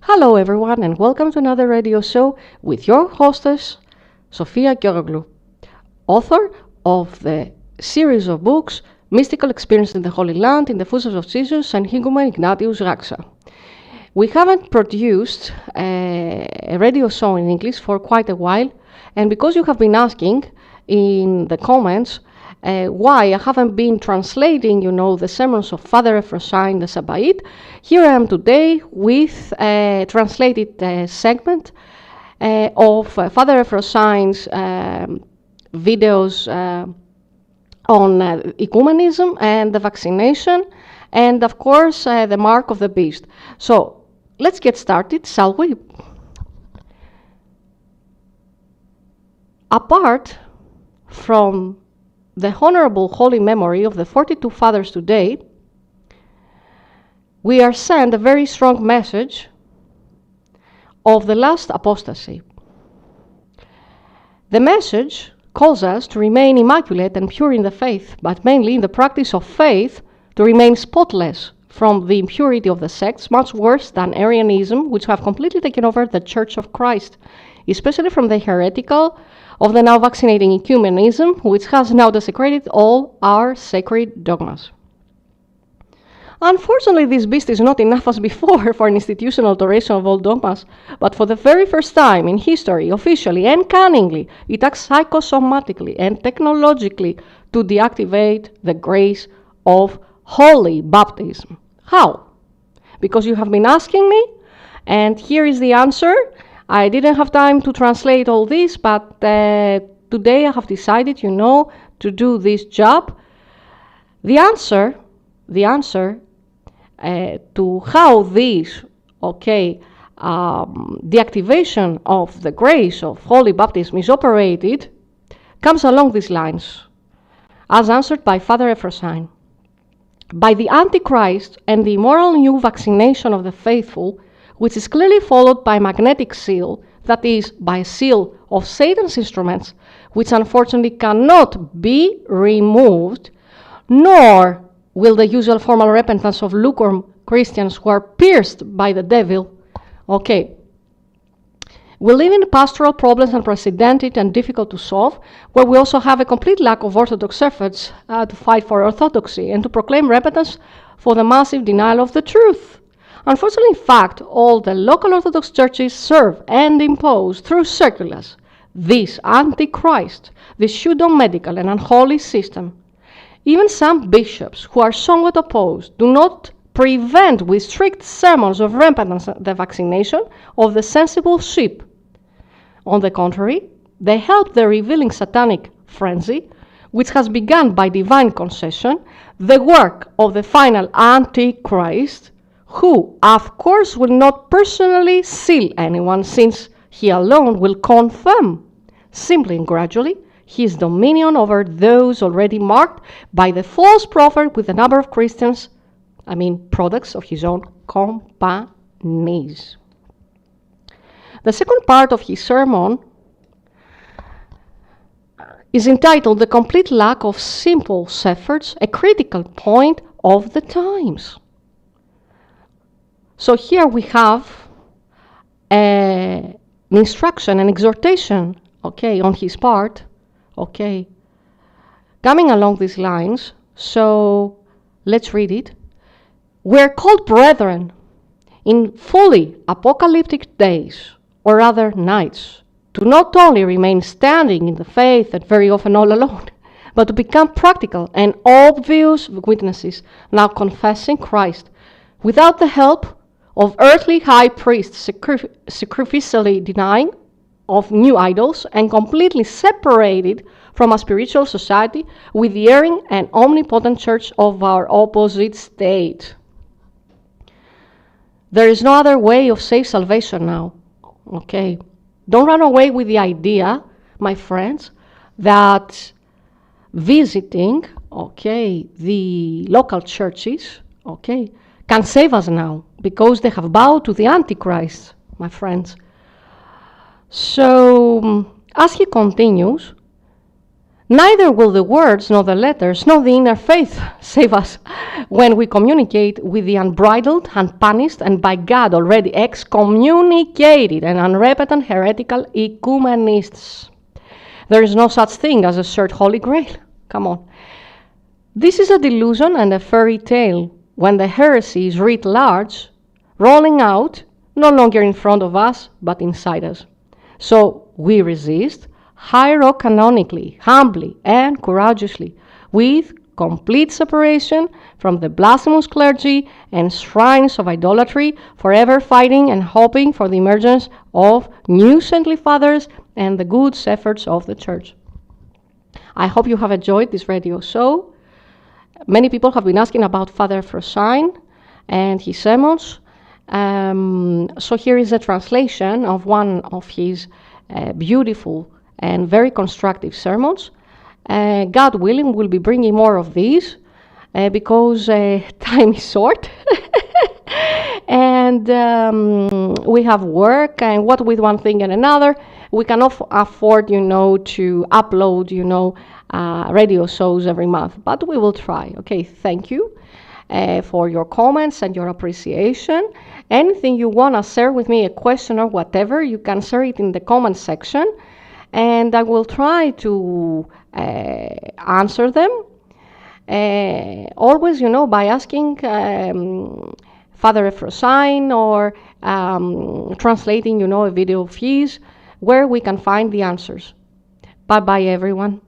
Hello everyone and welcome to another radio show with your hostess, Sofia Kioroglou, author of the series of books Mystical Experience in the Holy Land, In the Footsteps of Jesus and Higumen Ignatius Raxa. We haven't produced a radio show in English for quite a while, and because you have been asking in the comments why I haven't been translating, the sermons of Father Euphrosynus, the Sabbaite, here I am today with a translated segment of Father Euphrosynus' videos on Ecumenism and the vaccination, and of course the mark of the beast. So let's get started, shall we? Apart from the honorable holy memory of the 42 fathers today, we are sent a very strong message of the last apostasy. The message calls us to remain immaculate and pure in the faith, but mainly in the practice of faith to remain spotless from the impurity of the sects, much worse than Arianism, which have completely taken over the Church of Christ, especially from the heretical of the now vaccinating Ecumenism, which has now desecrated all our sacred dogmas. Unfortunately, this beast is not enough as before for an institutional alteration of all dogmas, but for the very first time in history, officially and cunningly, it acts psychosomatically and technologically to deactivate the grace of holy baptism. How? Because you have been asking me, and here is the answer. I didn't have time to translate all this, but today I have decided, to do this job. The answer to how this, the activation of the grace of holy baptism is operated comes along these lines, as answered by Father Euphrosynus. By the Antichrist and the immoral new vaccination of the faithful, which is clearly followed by magnetic seal, that is, by a seal of Satan's instruments, which unfortunately cannot be removed, nor will the usual formal repentance of lukewarm Christians who are pierced by the devil. We live in pastoral problems, unprecedented and difficult to solve, where we also have a complete lack of Orthodox efforts to fight for orthodoxy and to proclaim repentance for the massive denial of the truth. Unfortunately, in fact, all the local Orthodox churches serve and impose through circulars this Antichrist, this pseudo-medical and unholy system. Even some bishops who are somewhat opposed do not prevent with strict sermons of repentance the vaccination of the sensible sheep. On the contrary, they help the revealing satanic frenzy, which has begun by divine concession, the work of the final Antichrist, who, of course, will not personally seal anyone, since he alone will confirm, simply and gradually, his dominion over those already marked by the false prophet with a number of Christians, products of his own companies. The second part of his sermon is entitled The Complete Lack of Simple Shepherds, a Critical Point of the Times. So here we have an instruction, an exhortation, on his part, coming along these lines. So let's read it. We're called brethren in fully apocalyptic days, or rather nights, to not only remain standing in the faith and very often all alone, but to become practical and obvious witnesses, now confessing Christ, without the help of earthly high priests sacrificially denying of new idols and completely separated from a spiritual society with the erring and omnipotent church of our opposite state. There is no other way of safe salvation now. Don't run away with the idea, my friends, that visiting, the local churches, can save us now, because they have bowed to the Antichrist, my friends. So, as he continues, Neither will the words, nor the letters, nor the inner faith save us when we communicate with the unbridled, unpunished, and by God already excommunicated and unrepentant heretical ecumenists. There is no such thing as a third Holy Grail. Come on. This is a delusion and a fairy tale when the heresy is writ large, rolling out, no longer in front of us, but inside us. So we resist hierocanonically, humbly, and courageously, with complete separation from the blasphemous clergy and shrines of idolatry, forever fighting and hoping for the emergence of new saintly fathers and the good efforts of the Church. I hope you have enjoyed this radio show. Many people have been asking about Father Euphrosynus and his sermons. So here is a translation of one of his beautiful and very constructive sermons. God willing, we'll be bringing more of these because time is short. And we have work, and what with one thing and another, we cannot afford, to upload, radio shows every month. But we will try. Okay, thank you for your comments and your appreciation. Anything you want to share with me, a question or whatever, you can share it in the comment section. And I will try to answer them. Always, by asking Father Euphrosynus or translating, a video of his where we can find the answers. Bye-bye, everyone.